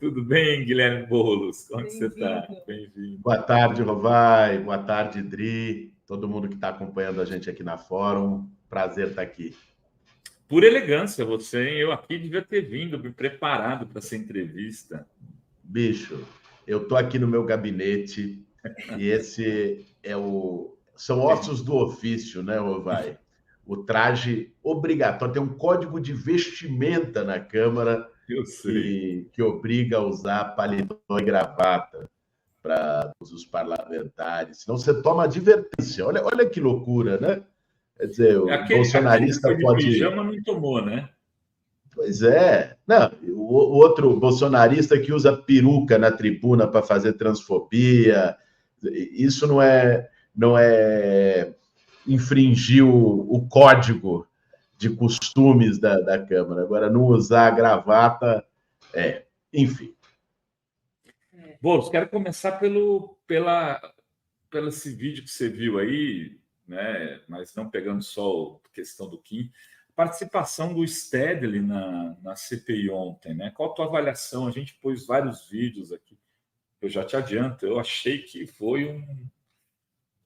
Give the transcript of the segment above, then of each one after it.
Tudo bem, Guilherme Boulos? Como você está? Bem-vindo. Boa tarde, Rovai. Boa tarde, Dri. Todo mundo que está acompanhando a gente aqui na Fórum. Prazer estar aqui. Por elegância, você, hein? Eu aqui devia ter vindo, me preparado para essa entrevista. Bicho, eu estou aqui no meu gabinete e esse é são ossos do ofício, né, Rovai? O traje obrigatório, tem um código de vestimenta na Câmara Eu sei. que obriga a usar paletó e gravata para os parlamentares. Senão você toma advertência. Olha que loucura, né? Quer dizer, o Aquele que bolsonarista foi de pode. pijama não tomou, né? Pois é. Não, o outro bolsonarista que usa peruca na tribuna para fazer transfobia, isso não é infringir o código de costumes da Câmara. Agora, não usar a gravata, enfim. Boulos, quero começar pelo esse vídeo que você viu aí, né? Mas não pegando só a questão do Kim. Participação do Stedley na CPI ontem, né? Qual a tua avaliação? A gente pôs vários vídeos aqui. Eu já te adianto, eu achei que foi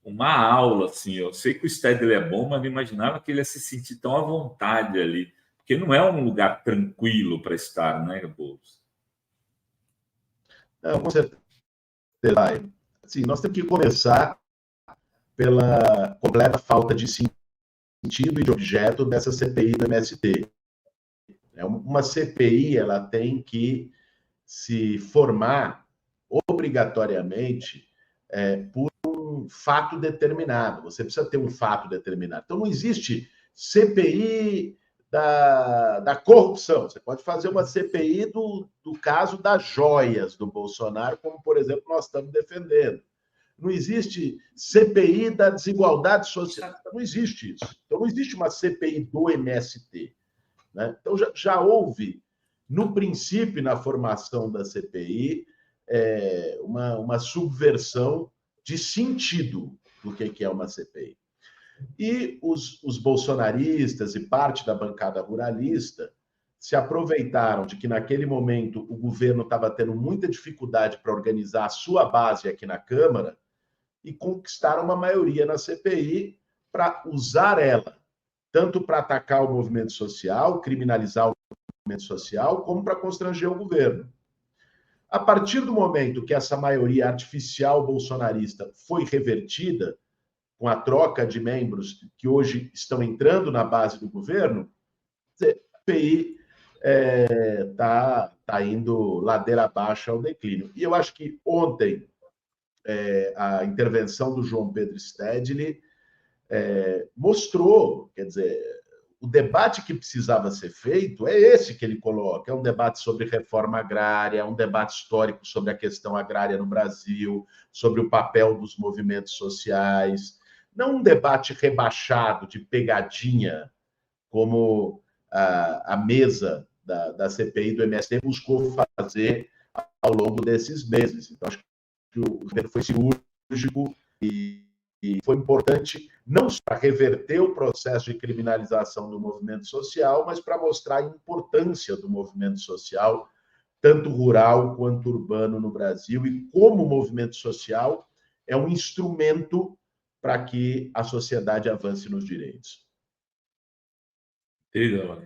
uma aula, assim. Eu sei que o Stedley é bom, mas não imaginava que ele ia se sentir tão à vontade ali, porque não é um lugar tranquilo para estar, né, Boulos? Não, com certeza. Assim, nós temos que começar pela completa falta de sentido e de objeto dessa CPI do MST. Uma CPI ela tem que se formar obrigatoriamente por um fato determinado. Você precisa ter um fato determinado. Então, não existe CPI da corrupção. Você pode fazer uma CPI do caso das joias do Bolsonaro, como, por exemplo, nós estamos defendendo. Não existe CPI da desigualdade social. Não existe isso. Então, não existe uma CPI do MST. Né? Então, já houve, no princípio, na formação da CPI, uma subversão de sentido do que é uma CPI. E os bolsonaristas e parte da bancada ruralista se aproveitaram de que, naquele momento, o governo estava tendo muita dificuldade para organizar a sua base aqui na Câmara e conquistaram uma maioria na CPI para usar ela, tanto para atacar o movimento social, criminalizar o movimento social, como para constranger o governo. A partir do momento que essa maioria artificial bolsonarista foi revertida, com a troca de membros que hoje estão entrando na base do governo, a CPI está indo ladeira abaixo ao declínio. E eu acho que ontem a intervenção do João Pedro Stedley mostrou, quer dizer, o debate que precisava ser feito é esse que ele coloca, é um debate sobre reforma agrária, é um debate histórico sobre a questão agrária no Brasil, sobre o papel dos movimentos sociais, não um debate rebaixado de pegadinha, como a mesa da CPI do MST buscou fazer ao longo desses meses. Então, acho que o governo foi cirúrgico e foi importante não só para reverter o processo de criminalização do movimento social, mas para mostrar a importância do movimento social, tanto rural quanto urbano no Brasil, e como o movimento social é um instrumento para que a sociedade avance nos direitos.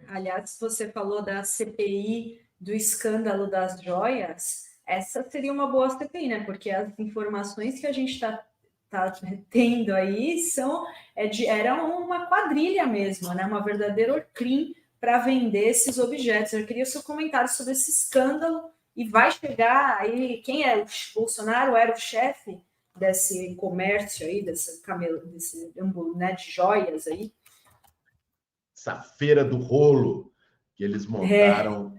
Aliás, você falou da CPI do escândalo das joias, essa seria uma boa CPI, né? Porque as informações que a gente está tendo aí era uma quadrilha mesmo, né? Uma verdadeira Orcrim para vender esses objetos. Eu queria o seu comentário sobre esse escândalo e vai chegar aí, quem é o Bolsonaro era o chefe desse comércio aí, desse né, de joias aí? Essa feira do rolo que eles montaram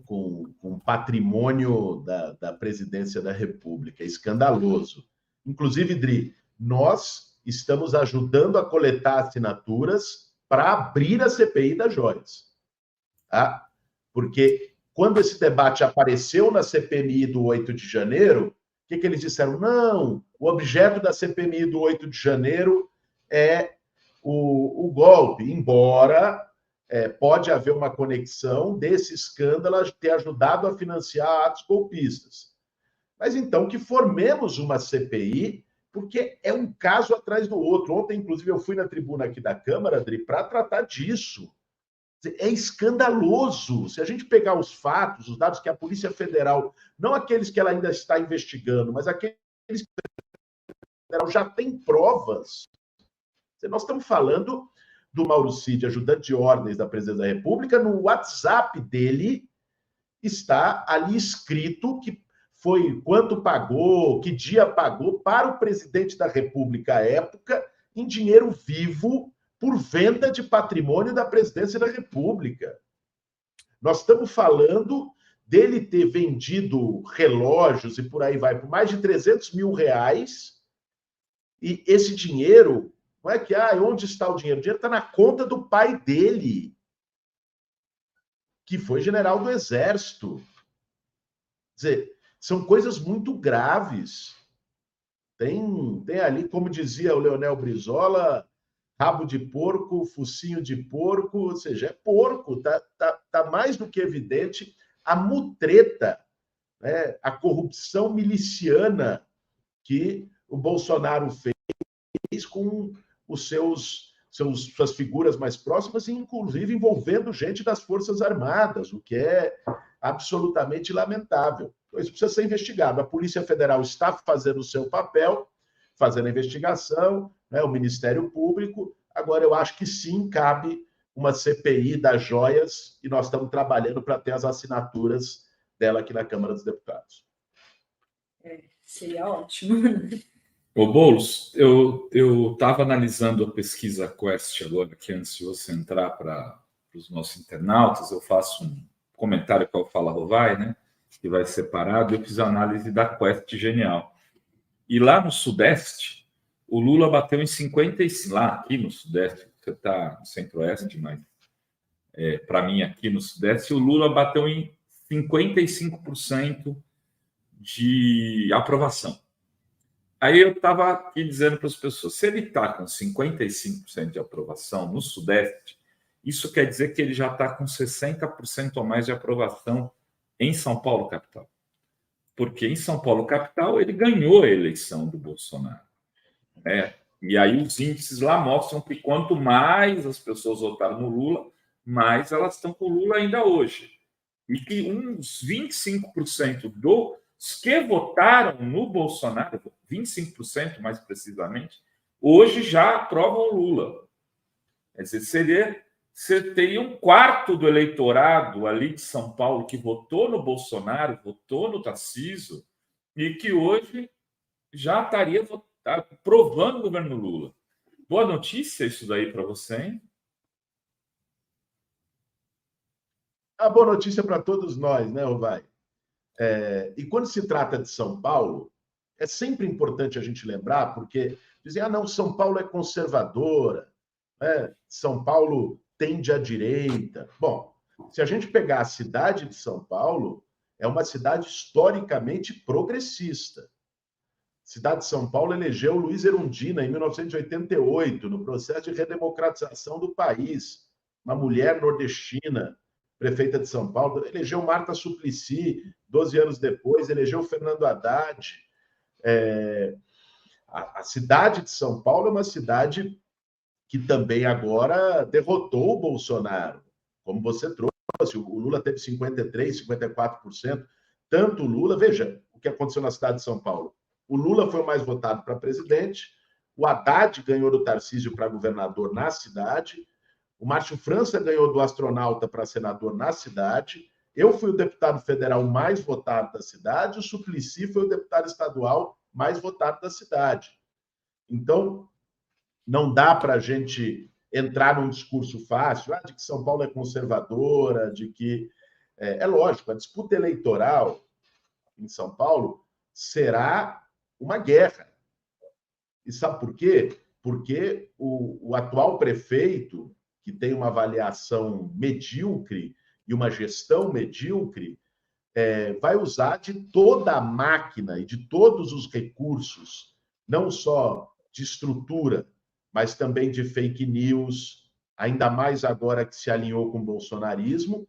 com patrimônio da presidência da República. É escandaloso. Inclusive, Dri, nós estamos ajudando a coletar assinaturas para abrir a CPI das joias. Tá? Porque quando esse debate apareceu na CPMI do 8 de janeiro, o que eles disseram? Não, o objeto da CPMI do 8 de janeiro é o golpe, embora pode haver uma conexão desse escândalo ter ajudado a financiar atos golpistas. Mas então que formemos uma CPI, porque é um caso atrás do outro. Ontem, inclusive, eu fui na tribuna aqui da Câmara, Adri, para tratar disso. É escandaloso. Se a gente pegar os fatos, os dados que a Polícia Federal, não aqueles que ela ainda está investigando, mas aqueles que a Federal já tem provas. Nós estamos falando do Mauro Cid, ajudante de ordens da Presidência da República, no WhatsApp dele está ali escrito que foi quanto pagou, que dia pagou para o presidente da República à época, em dinheiro vivo, por venda de patrimônio da Presidência da República. Nós estamos falando dele ter vendido relógios e por aí vai, por mais de 300 mil reais, e esse dinheiro, não é que, onde está o dinheiro? O dinheiro está na conta do pai dele, que foi general do Exército. Quer dizer, são coisas muito graves. Tem ali, como dizia o Leonel Brizola, rabo de porco, focinho de porco, ou seja, é porco. Tá mais do que evidente a mutreta, né, a corrupção miliciana que o Bolsonaro fez com os suas figuras mais próximas, inclusive envolvendo gente das Forças Armadas, o que é absolutamente lamentável. Então, isso precisa ser investigado. A Polícia Federal está fazendo o seu papel, fazendo a investigação, né, o Ministério Público. Agora, eu acho que sim, cabe uma CPI das joias e nós estamos trabalhando para ter as assinaturas dela aqui na Câmara dos Deputados. Seria ótimo. Ô, Boulos, eu estava analisando a pesquisa Quest agora, que antes de você entrar para os nossos internautas, eu faço um comentário com o Fala Rovai, né, que vai separado, eu fiz a análise da Quest Genial. E lá no Sudeste, o Lula bateu em 55%, lá aqui no Sudeste, você está no Centro-Oeste, mas para mim aqui no Sudeste, o Lula bateu em 55% de aprovação. Aí eu estava aqui dizendo para as pessoas, se ele está com 55% de aprovação no Sudeste, isso quer dizer que ele já está com 60% ou mais de aprovação em São Paulo, capital. Porque em São Paulo, capital, ele ganhou a eleição do Bolsonaro. E aí os índices lá mostram que quanto mais as pessoas votaram no Lula, mais elas estão com o Lula ainda hoje. E que uns 25% dos que votaram no Bolsonaro, 25% mais precisamente, hoje já aprovam o Lula. Quer dizer, você teria um quarto do eleitorado ali de São Paulo que votou no Bolsonaro, votou no Tarcísio, e que hoje já estaria aprovando o governo Lula. Boa notícia isso daí para você, hein? A boa notícia para todos nós, né, Rovai? E quando se trata de São Paulo, é sempre importante a gente lembrar, porque dizem, não, São Paulo é conservadora, né? São Paulo tende à direita. Bom, se a gente pegar a cidade de São Paulo, é uma cidade historicamente progressista. A cidade de São Paulo elegeu Luiz Erundina em 1988, no processo de redemocratização do país. Uma mulher nordestina, prefeita de São Paulo, elegeu Marta Suplicy, 12 anos depois, elegeu Fernando Haddad. A cidade de São Paulo é uma cidade que também agora derrotou o Bolsonaro. Como você trouxe, o Lula teve 53%, 54%. Tanto o Lula, veja o que aconteceu na cidade de São Paulo. O Lula foi o mais votado para presidente, o Haddad ganhou do Tarcísio para governador na cidade, o Márcio França ganhou do astronauta para senador na cidade, eu fui o deputado federal mais votado da cidade, o Suplicy foi o deputado estadual mais votado da cidade. Então, não dá para a gente entrar num discurso fácil de que São Paulo é conservadora, de que... É lógico, a disputa eleitoral em São Paulo será uma guerra. E sabe por quê? Porque o atual prefeito, que tem uma avaliação medíocre e uma gestão medíocre, vai usar de toda a máquina e de todos os recursos, não só de estrutura, mas também de fake news, ainda mais agora que se alinhou com o bolsonarismo,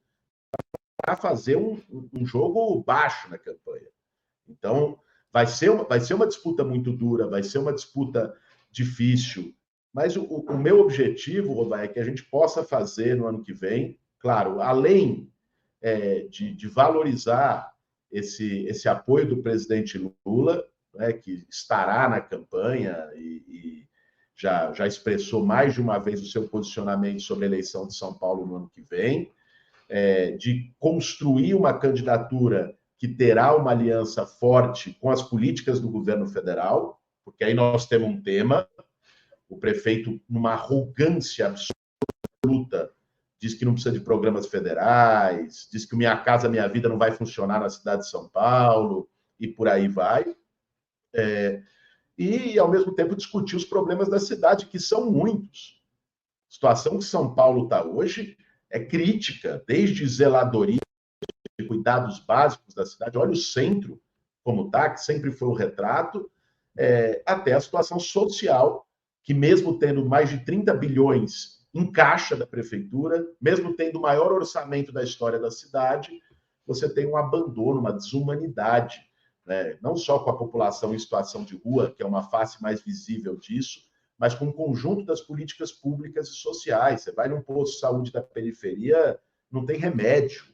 para fazer um jogo baixo na campanha. Então, vai ser uma disputa muito dura, vai ser uma disputa difícil, mas o meu objetivo, Robai, é que a gente possa fazer no ano que vem, claro, além de valorizar esse apoio do presidente Lula, né, que estará na campanha e já expressou mais de uma vez o seu posicionamento sobre a eleição de São Paulo no ano que vem, de construir uma candidatura que terá uma aliança forte com as políticas do governo federal, porque aí nós temos um tema, o prefeito, numa arrogância absoluta, diz que não precisa de programas federais, diz que o Minha Casa Minha Vida não vai funcionar na cidade de São Paulo, e por aí vai. E, ao mesmo tempo, discutir os problemas da cidade, que são muitos. A situação que São Paulo está hoje é crítica, desde zeladoria, de cuidados básicos da cidade, olha o centro como está, que sempre foi o retrato, até a situação social, que mesmo tendo mais de 30 bilhões em caixa da prefeitura, mesmo tendo o maior orçamento da história da cidade, você tem um abandono, uma desumanidade, né? Não só com a população em situação de rua, que é uma face mais visível disso, mas com o conjunto das políticas públicas e sociais. Você vai num posto de saúde da periferia, não tem remédio,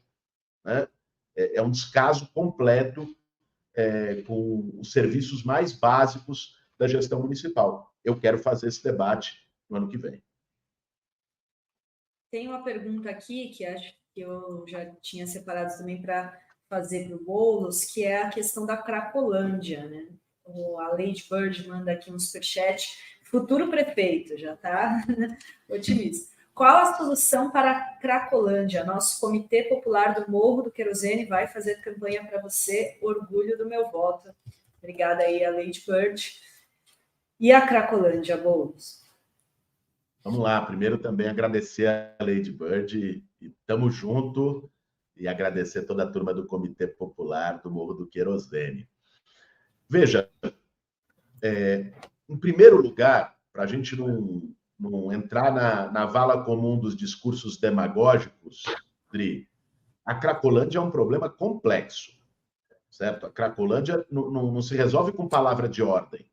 né? É um descaso completo com os serviços mais básicos da gestão municipal. Eu quero fazer esse debate no ano que vem. Tem uma pergunta aqui que acho que eu já tinha separado também para fazer para o Boulos, que é a questão da Cracolândia, né? A Lady Bird manda aqui um superchat. Futuro prefeito, já está otimista. Qual a solução para a Cracolândia? Nosso Comitê Popular do Morro do Querosene vai fazer campanha para você. Orgulho do meu voto. Obrigada aí, a Lady Bird. E a Cracolândia, Boulos? Vamos lá. Primeiro também agradecer a Lady Bird e estamos junto e agradecer toda a turma do Comitê Popular do Morro do Querosene. Veja, em primeiro lugar, para a gente não entrar na vala comum dos discursos demagógicos, Dri, a Cracolândia é um problema complexo, certo? A Cracolândia não se resolve com palavra de ordem.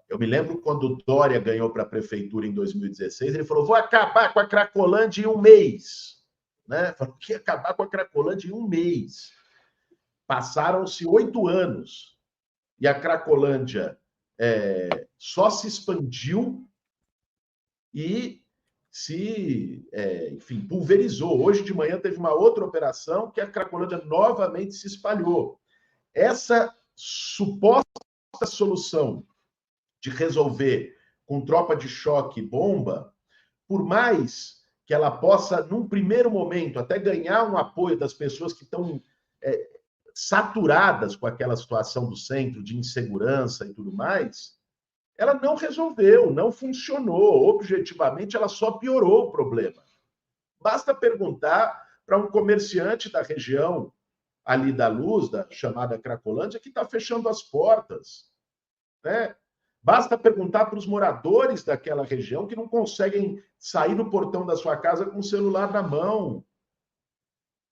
Eu me lembro quando o Dória ganhou para a prefeitura em 2016, ele falou, vou acabar com a Cracolândia em um mês. Né? Falou que ia acabar com a Cracolândia em um mês. Passaram-se 8 anos e a Cracolândia só se expandiu e enfim, pulverizou. Hoje de manhã teve uma outra operação que a Cracolândia novamente se espalhou. Essa suposta solução de resolver com tropa de choque e bomba, por mais que ela possa, num primeiro momento, até ganhar um apoio das pessoas que estão saturadas com aquela situação do centro, de insegurança e tudo mais, ela não resolveu, não funcionou. Objetivamente, ela só piorou o problema. Basta perguntar para um comerciante da região ali da Luz, chamada Cracolândia, que está fechando as portas, né? Basta perguntar para os moradores daquela região que não conseguem sair do portão da sua casa com o celular na mão. Ou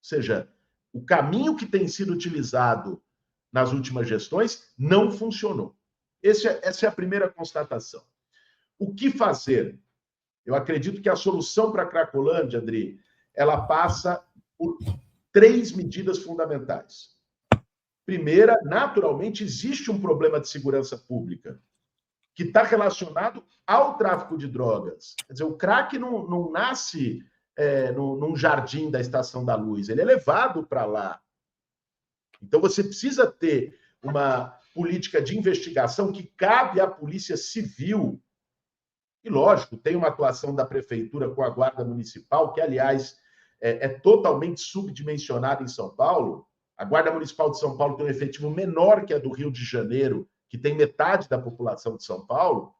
seja, o caminho que tem sido utilizado nas últimas gestões não funcionou. Essa é a primeira constatação. O que fazer? Eu acredito que a solução para a Cracolândia, Adri, ela passa por 3 medidas fundamentais. Primeira, naturalmente, existe um problema de segurança pública que está relacionado ao tráfico de drogas. Quer dizer, o crack não nasce num jardim da Estação da Luz, ele é levado para lá. Então, você precisa ter uma política de investigação que cabe à Polícia Civil. E, lógico, tem uma atuação da Prefeitura com a Guarda Municipal, que, aliás, é totalmente subdimensionada em São Paulo. A Guarda Municipal de São Paulo tem um efetivo menor que a do Rio de Janeiro, que tem metade da população de São Paulo,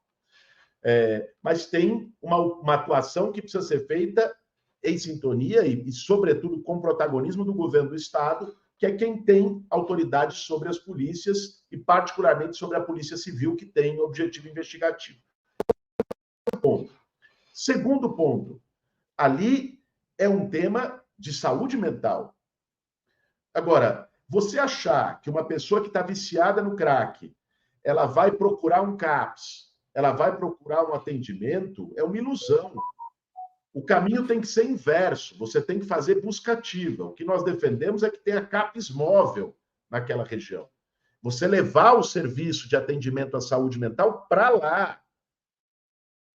mas tem uma atuação que precisa ser feita em sintonia e, sobretudo, com protagonismo do governo do Estado, que é quem tem autoridade sobre as polícias e, particularmente, sobre a Polícia Civil, que tem objetivo investigativo. Segundo ponto, Ali é um tema de saúde mental. Agora, você achar que uma pessoa que está viciada no crack, ela vai procurar um CAPS, ela vai procurar um atendimento, é uma ilusão. O caminho tem que ser inverso, você tem que fazer busca ativa. O que nós defendemos é que tenha CAPS móvel naquela região. Você levar o serviço de atendimento à saúde mental para lá,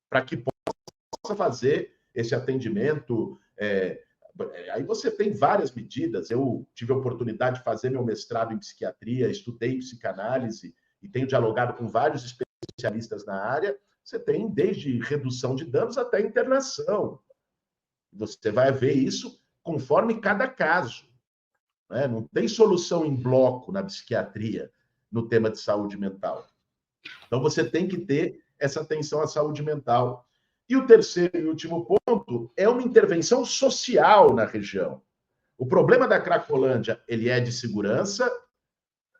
para que possa fazer esse atendimento. Aí você tem várias medidas. Eu tive a oportunidade de fazer meu mestrado em psiquiatria, estudei psicanálise e tenho dialogado com vários especialistas na área. Você tem desde redução de danos até internação. Você vai ver isso conforme cada caso. Né? Não tem solução em bloco na psiquiatria no tema de saúde mental. Então, você tem que ter essa atenção à saúde mental. E o terceiro e último ponto é uma intervenção social na região. O problema da Cracolândia, ele é de segurança,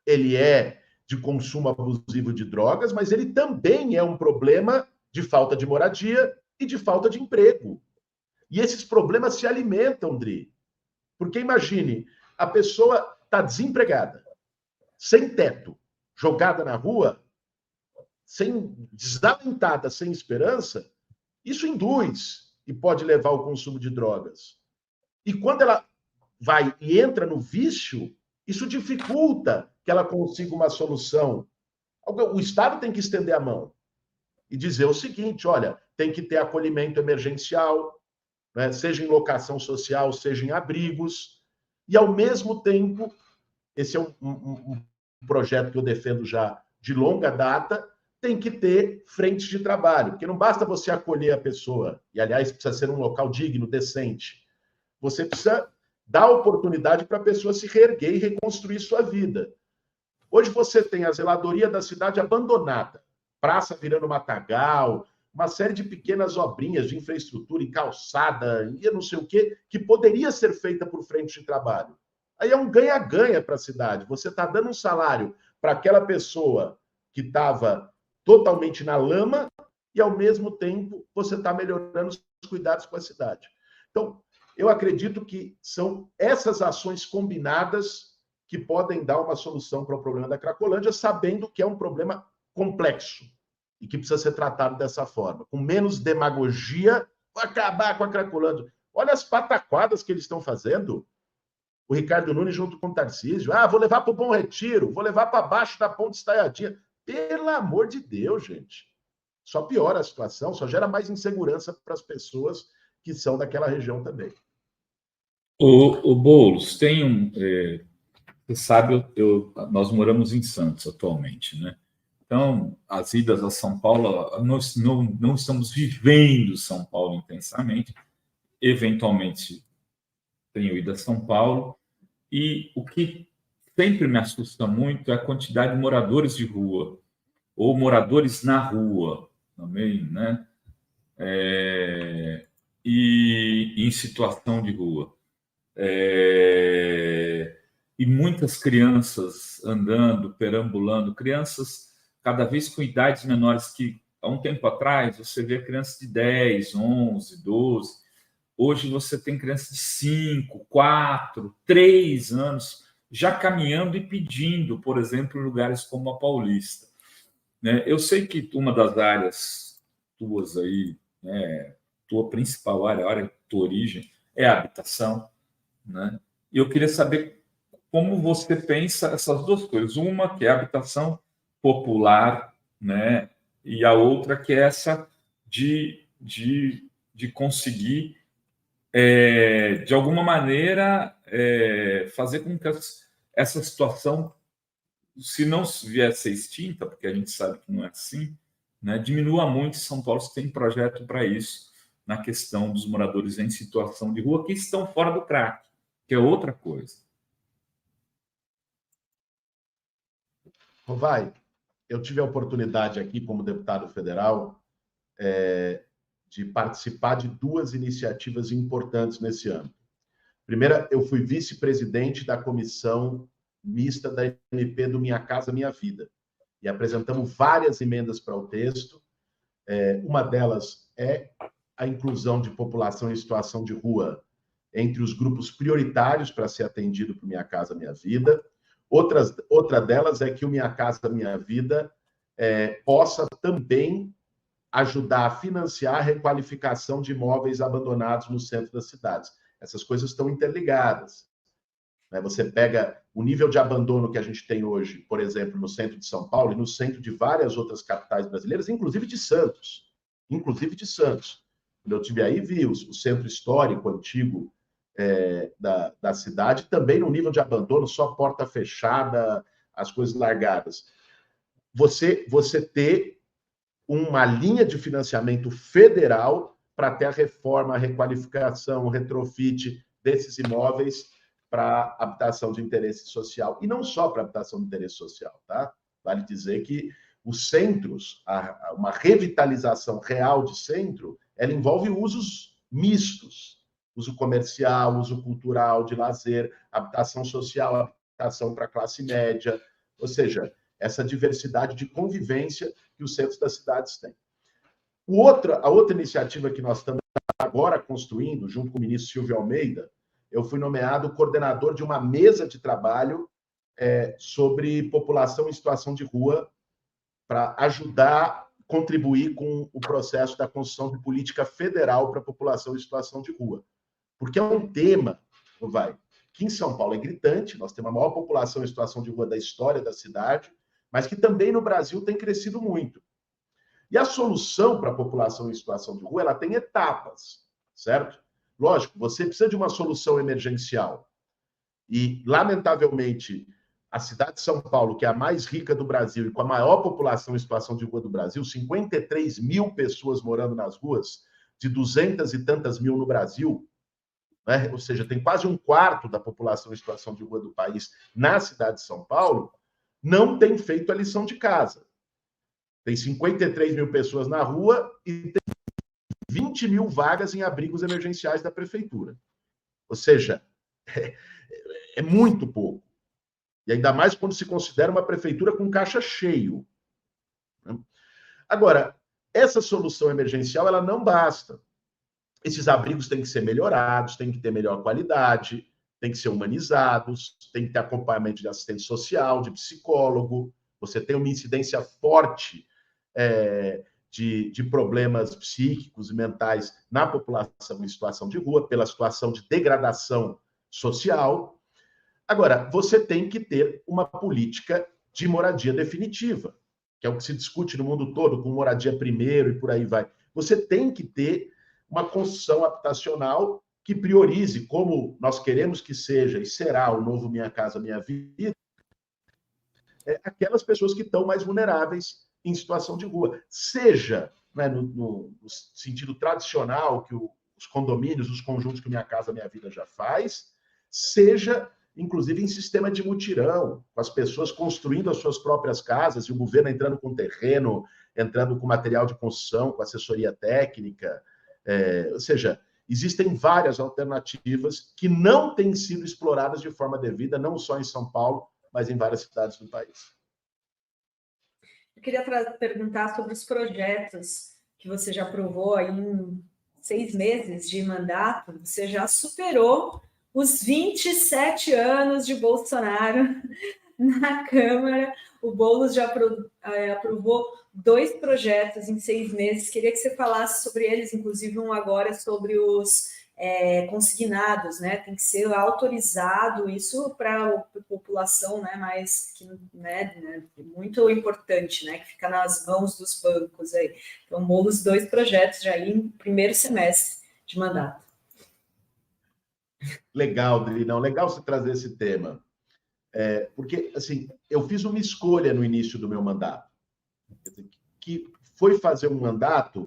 ele é de consumo abusivo de drogas, mas ele também é um problema de falta de moradia e de falta de emprego. E esses problemas se alimentam, Dri. Porque imagine, a pessoa está desempregada, sem teto, jogada na rua, desalentada, sem esperança, isso induz e pode levar ao consumo de drogas. E quando ela vai e entra no vício, isso dificulta que ela consiga uma solução. O Estado tem que estender a mão e dizer o seguinte, olha, tem que ter acolhimento emergencial, né, seja em locação social, seja em abrigos, e ao mesmo tempo, esse é um projeto que eu defendo já de longa data, tem que ter frentes de trabalho, porque não basta você acolher a pessoa, e aliás precisa ser um local digno, decente, você precisa dar oportunidade para a pessoa se reerguer e reconstruir sua vida. Hoje você tem a zeladoria da cidade abandonada, praça virando matagal, uma série de pequenas obrinhas de infraestrutura em calçada, e não sei o quê, que poderia ser feita por frente de trabalho. Aí é um ganha-ganha para a cidade. Você está dando um salário para aquela pessoa que estava totalmente na lama e, ao mesmo tempo, você está melhorando os cuidados com a cidade. Então, eu acredito que são essas ações combinadas que podem dar uma solução para o problema da Cracolândia, sabendo que é um problema complexo e que precisa ser tratado dessa forma, com menos demagogia, vou acabar com a Cracolândia. Olha as pataquadas que eles estão fazendo. O Ricardo Nunes junto com o Tarcísio. Vou levar para o Bom Retiro, vou levar para baixo da Ponte Estaiadinha. Pelo amor de Deus, gente. Só piora a situação, só gera mais insegurança para as pessoas que são daquela região também. O Boulos, tem você sabe, nós moramos em Santos atualmente, né? Então, as idas a São Paulo, nós não estamos vivendo São Paulo intensamente. Eventualmente, tenho ido a São Paulo, e o que sempre me assusta muito é a quantidade de moradores de rua, ou moradores na rua, também, né? E em situação de rua. E muitas crianças andando, perambulando, crianças cada vez com idades menores, que há um tempo atrás você vê crianças de 10, 11, 12. Hoje você tem crianças de 5, 4, 3 anos já caminhando e pedindo, por exemplo, em lugares como a Paulista. Né? Eu sei que uma das áreas tuas aí, né, tua principal área, a área de tua origem, é a habitação. Né? E eu queria saber como você pensa essas duas coisas. Uma que é a habitação popular, né? E a outra que é essa de conseguir, de alguma maneira, fazer com que essa situação, se não vier a ser extinta, porque a gente sabe que não é assim, né, diminua muito. São Paulo tem projeto para isso, na questão dos moradores em situação de rua que estão fora do crack, que é outra coisa. Vai, eu tive a oportunidade aqui, como deputado federal, de participar de duas iniciativas importantes nesse ano. Primeira, eu fui vice-presidente da comissão mista da MP do Minha Casa Minha Vida, e apresentamos várias emendas para o texto. Uma delas é a inclusão de população em situação de rua entre os grupos prioritários para ser atendido por Minha Casa Minha Vida. Outra delas é que o Minha Casa Minha Vida possa também ajudar a financiar a requalificação de imóveis abandonados no centro das cidades. Essas coisas estão interligadas. Você pega o nível de abandono que a gente tem hoje, por exemplo, no centro de São Paulo e no centro de várias outras capitais brasileiras, inclusive de Santos. Inclusive de Santos. Quando eu estive aí, vi o centro histórico antigo da cidade, também no nível de abandono, só porta fechada, as coisas largadas. Você ter uma linha de financiamento federal para ter a reforma, a requalificação, o retrofit desses imóveis para habitação de interesse social. E não só para habitação de interesse social, tá? Vale dizer que os centros, uma revitalização real de centro, ela envolve usos mistos. Uso comercial, uso cultural, de lazer, habitação social, habitação para classe média. Ou seja, essa diversidade de convivência que os centros das cidades têm. A outra iniciativa que nós estamos agora construindo, junto com o ministro Silvio Almeida, eu fui nomeado coordenador de uma mesa de trabalho sobre população em situação de rua, para ajudar, contribuir com o processo da construção de política federal para a população em situação de rua. Porque é um tema, que em São Paulo é gritante, nós temos a maior população em situação de rua da história da cidade, mas que também no Brasil tem crescido muito. E a solução para a população em situação de rua, ela tem etapas, certo? Lógico, você precisa de uma solução emergencial. E, lamentavelmente, a cidade de São Paulo, que é a mais rica do Brasil e com a maior população em situação de rua do Brasil, 53 mil pessoas morando nas ruas, de 200 e tantas mil no Brasil, né? Ou seja, tem quase um quarto da população em situação de rua do país na cidade de São Paulo, não tem feito a lição de casa. Tem 53 mil pessoas na rua e tem 20 mil vagas em abrigos emergenciais da prefeitura. Ou seja, é muito pouco. E ainda mais quando se considera uma prefeitura com caixa cheio. Agora, essa solução emergencial, ela não basta. Esses abrigos têm que ser melhorados, têm que ter melhor qualidade, têm que ser humanizados, tem que ter acompanhamento de assistente social, de psicólogo. Você tem uma incidência forte de problemas psíquicos e mentais na população em situação de rua, pela situação de degradação social. Agora, você tem que ter uma política de moradia definitiva, que é o que se discute no mundo todo, com moradia primeiro e por aí vai. Você tem que ter uma construção habitacional que priorize, como nós queremos que seja e será o novo Minha Casa Minha Vida, aquelas pessoas que estão mais vulneráveis em situação de rua. Seja, né, no sentido tradicional que os condomínios, os conjuntos que Minha Casa Minha Vida já faz, seja, inclusive, em sistema de mutirão, com as pessoas construindo as suas próprias casas e o governo entrando com terreno, entrando com material de construção, com assessoria técnica. Ou seja, existem várias alternativas que não têm sido exploradas de forma devida, não só em São Paulo, mas em várias cidades do país. Eu queria perguntar sobre os projetos que você já aprovou aí em 6 meses de mandato. Você já superou os 27 anos de Bolsonaro na Câmara. O Boulos já aprovou 2 projetos em 6 meses. Queria que você falasse sobre eles, inclusive um agora sobre os consignados, né? Tem que ser autorizado isso para a população, né? Mas que, né, muito importante, né? Que fica nas mãos dos bancos aí. Então, Boulos, 2 projetos já aí em primeiro semestre de mandato. Legal, Dri, não, legal você trazer esse tema. Porque, assim, eu fiz uma escolha no início do meu mandato, que foi fazer um mandato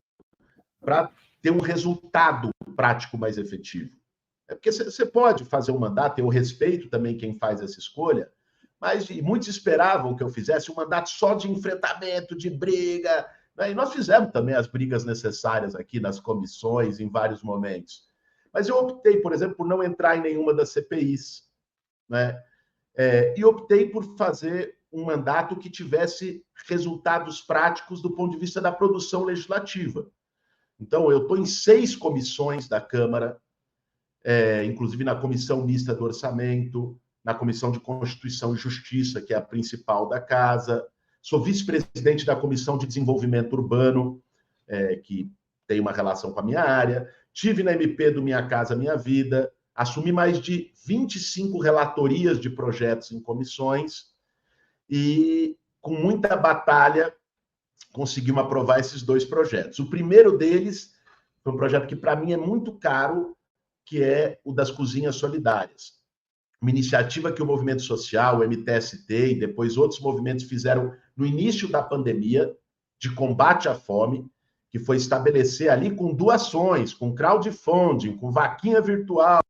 para ter um resultado prático mais efetivo. Porque você pode fazer um mandato, eu respeito também quem faz essa escolha, mas muitos esperavam que eu fizesse um mandato só de enfrentamento, de briga, né? E nós fizemos também as brigas necessárias aqui nas comissões, em vários momentos. Mas eu optei, por exemplo, por não entrar em nenhuma das CPIs, né? E optei por fazer um mandato que tivesse resultados práticos do ponto de vista da produção legislativa. Então, eu estou em 6 comissões da Câmara, inclusive na Comissão Mista do Orçamento, na Comissão de Constituição e Justiça, que é a principal da Casa. Sou vice-presidente da Comissão de Desenvolvimento Urbano, que tem uma relação com a minha área. Tive na MP do Minha Casa Minha Vida. Assumi mais de 25 relatorias de projetos em comissões e, com muita batalha, conseguimos aprovar esses 2 projetos. O primeiro deles foi um projeto que, para mim, é muito caro, que é o das cozinhas solidárias. Uma iniciativa que o movimento social, o MTST e depois outros movimentos fizeram no início da pandemia, de combate à fome, que foi estabelecer ali com doações, com crowdfunding, com vaquinha virtual,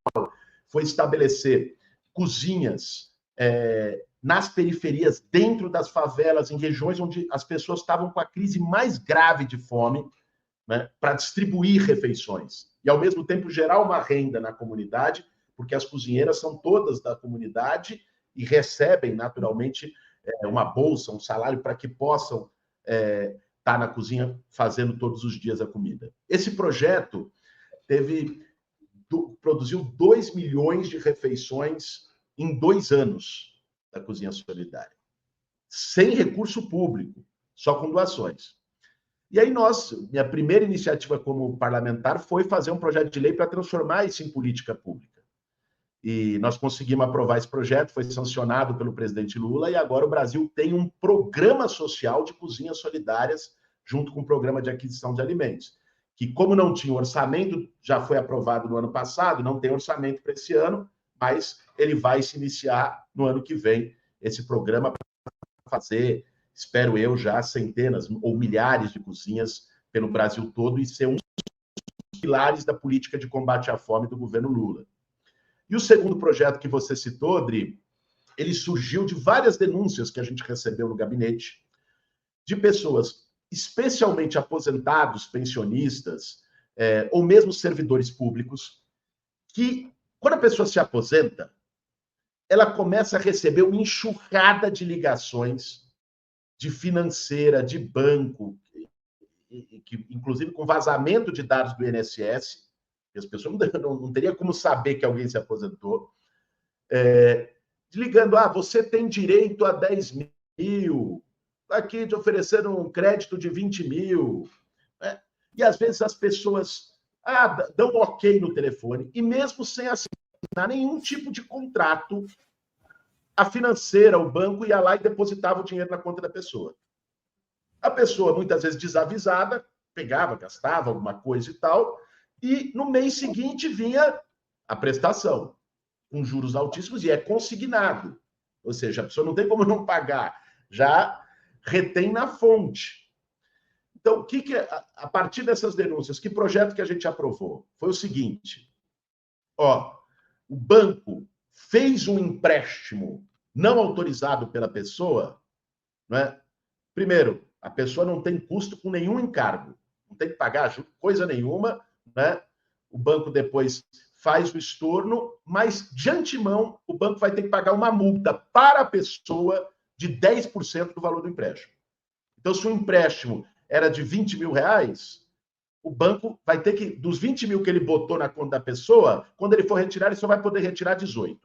foi estabelecer cozinhas nas periferias, dentro das favelas, em regiões onde as pessoas estavam com a crise mais grave de fome, né, para distribuir refeições. E, ao mesmo tempo, gerar uma renda na comunidade, porque as cozinheiras são todas da comunidade e recebem, naturalmente, uma bolsa, um salário, para que possam estar na cozinha fazendo todos os dias a comida. Esse projeto produziu 2 milhões de refeições em 2 anos da Cozinha Solidária, sem recurso público, só com doações. E aí minha primeira iniciativa como parlamentar foi fazer um projeto de lei para transformar isso em política pública. E nós conseguimos aprovar esse projeto, foi sancionado pelo presidente Lula, e agora o Brasil tem um programa social de cozinhas solidárias, junto com o programa de aquisição de alimentos, que, como não tinha orçamento, já foi aprovado no ano passado, não tem orçamento para esse ano, mas ele vai se iniciar no ano que vem, esse programa, para fazer, espero eu, já centenas ou milhares de cozinhas pelo Brasil todo e ser um dos pilares da política de combate à fome do governo Lula. E o segundo projeto que você citou, Dri, ele surgiu de várias denúncias que a gente recebeu no gabinete de pessoas, especialmente aposentados, pensionistas, ou mesmo servidores públicos, que, quando a pessoa se aposenta, ela começa a receber uma enxurrada de ligações de financeira, de banco, inclusive com vazamento de dados do INSS, as pessoas não teriam como saber que alguém se aposentou, ligando, você tem direito a 10 mil, aqui te oferecendo um crédito de 20 mil. Né? E, às vezes, as pessoas dão ok no telefone, e mesmo sem assinar nenhum tipo de contrato, a financeira, o banco, ia lá e depositava o dinheiro na conta da pessoa. A pessoa, muitas vezes desavisada, pegava, gastava alguma coisa e tal, e no mês seguinte vinha a prestação, com juros altíssimos, e é consignado. Ou seja, a pessoa não tem como não pagar, já retém na fonte. Então, a partir dessas denúncias, que projeto que a gente aprovou? Foi o seguinte, o banco fez um empréstimo não autorizado pela pessoa, né? Primeiro, a pessoa não tem custo com nenhum encargo, não tem que pagar coisa nenhuma, né? O banco depois faz o estorno, mas, de antemão, o banco vai ter que pagar uma multa para a pessoa de 10% do valor do empréstimo. Então, se o empréstimo era de 20 mil reais, o banco vai ter que, dos 20 mil que ele botou na conta da pessoa, quando ele for retirar, ele só vai poder retirar 18.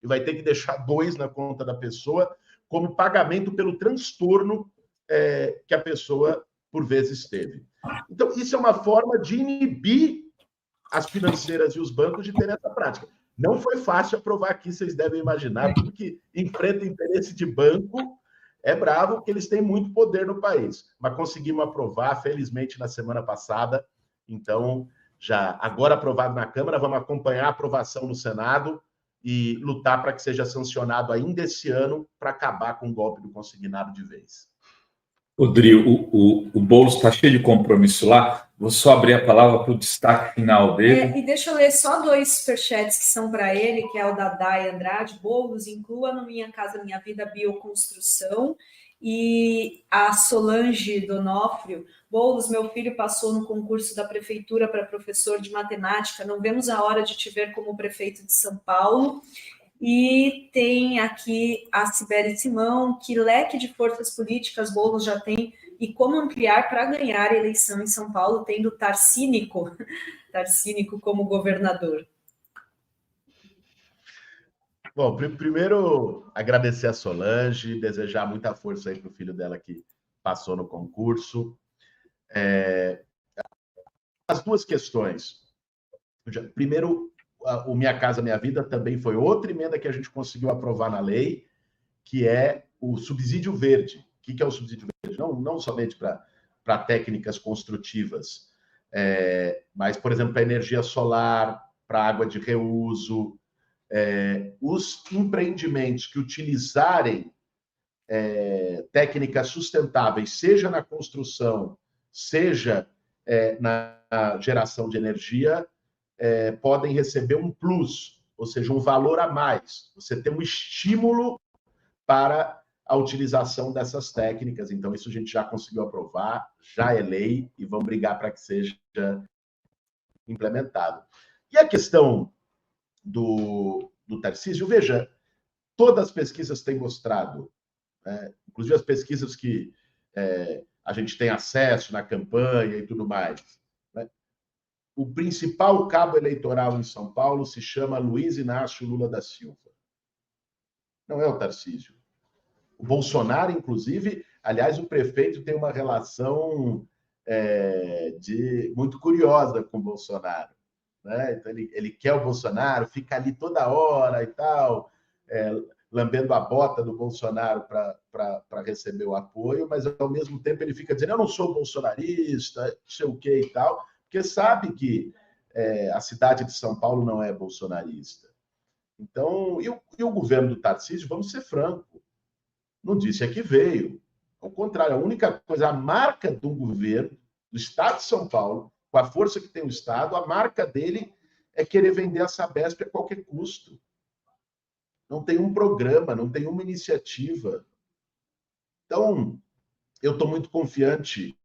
E vai ter que deixar 2 na conta da pessoa como pagamento pelo transtorno que a pessoa, por vezes, teve. Então, isso é uma forma de inibir as financeiras e os bancos de ter essa prática. Não foi fácil aprovar aqui, vocês devem imaginar, tudo que enfrenta interesse de banco é bravo, porque eles têm muito poder no país. Mas conseguimos aprovar, felizmente, na semana passada. Então, já agora aprovado na Câmara, vamos acompanhar a aprovação no Senado e lutar para que seja sancionado ainda esse ano para acabar com o golpe do consignado de vez. Rodrigo, o Boulos está cheio de compromisso lá. Vou só abrir a palavra para o destaque final dele. E deixa eu ler só 2 superchats que são para ele, que é o da Day Andrade. Boulos, inclua no Minha Casa Minha Vida bioconstrução. E a Solange Donofrio. Boulos, meu filho passou no concurso da prefeitura para professor de matemática. Não vemos a hora de te ver como prefeito de São Paulo. E tem aqui a Sibeli Simão, que leque de forças políticas Boulos já tem e como ampliar para ganhar a eleição em São Paulo, tendo Tarcínico como governador. Bom, primeiro agradecer a Solange, desejar muita força aí para o filho dela que passou no concurso. As duas questões. Primeiro, o Minha Casa Minha Vida também foi outra emenda que a gente conseguiu aprovar na lei, que é o subsídio verde. O que é o subsídio verde? Não somente para técnicas construtivas, mas, por exemplo, para energia solar, para água de reuso. Os empreendimentos que utilizarem técnicas sustentáveis, seja na construção, seja na geração de energia, podem receber um plus, ou seja, um valor a mais. Você tem um estímulo para a utilização dessas técnicas. Então, isso a gente já conseguiu aprovar, já é lei, e vamos brigar para que seja implementado. E a questão do Tarcísio, veja, todas as pesquisas têm mostrado, inclusive as pesquisas que a gente tem acesso na campanha e tudo mais, o principal cabo eleitoral em São Paulo se chama Luiz Inácio Lula da Silva. Não é o Tarcísio. O Bolsonaro, inclusive, aliás, o prefeito tem uma relação muito curiosa com o Bolsonaro. Então, ele quer o Bolsonaro, fica ali toda hora e tal, lambendo a bota do Bolsonaro para receber o apoio, mas, ao mesmo tempo, ele fica dizendo: eu não sou bolsonarista, não sei o quê e tal, porque sabe que a cidade de São Paulo não é bolsonarista. Então, e o governo do Tarcísio, vamos ser francos, não disse a que veio. Ao contrário, a única coisa, a marca do governo do Estado de São Paulo, com a força que tem o Estado, a marca dele é querer vender a Sabesp a qualquer custo. Não tem um programa, não tem uma iniciativa. Então, eu estou muito confiante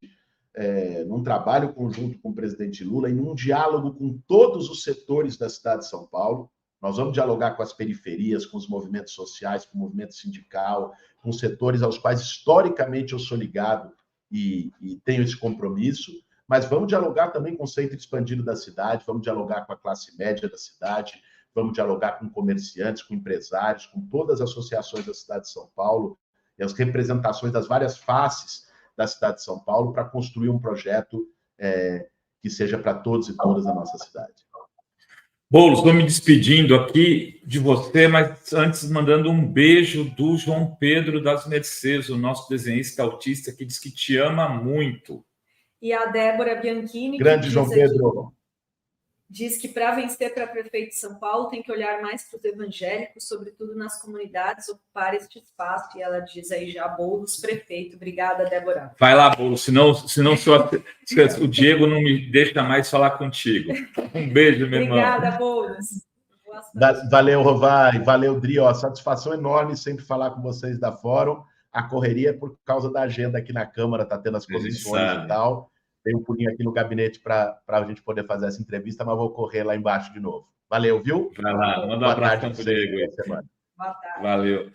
num trabalho conjunto com o presidente Lula e num diálogo com todos os setores da cidade de São Paulo. Nós vamos dialogar com as periferias, com os movimentos sociais, com o movimento sindical, com setores aos quais, historicamente, eu sou ligado e tenho esse compromisso, mas vamos dialogar também com o centro expandido da cidade, vamos dialogar com a classe média da cidade, vamos dialogar com comerciantes, com empresários, com todas as associações da cidade de São Paulo e as representações das várias faces da cidade de São Paulo para construir um projeto que seja para todos e todas da nossa cidade. Boulos, estou me despedindo aqui de você, mas antes mandando um beijo do João Pedro das Mercês, o nosso desenhista autista, que diz que te ama muito. E a Débora Bianchini, grande João Pedro, diz que para vencer para prefeito de São Paulo tem que olhar mais para os evangélicos, sobretudo nas comunidades, ocupar este espaço. E ela diz aí já: Boulos, prefeito. Obrigada, Débora. Vai lá, Boulos, senão o Diego não me deixa mais falar contigo. Um beijo, meu irmão. Obrigada, Boulos. Valeu, Rovai. Valeu, Dri. Satisfação enorme sempre falar com vocês da Fórum. A correria é por causa da agenda aqui na Câmara, está tendo as comissões e tal. Dei um pulinho aqui no gabinete para a gente poder fazer essa entrevista, mas vou correr lá embaixo de novo. Valeu, viu? Vai lá, manda um abraço para o Diego. Boa tarde. Valeu.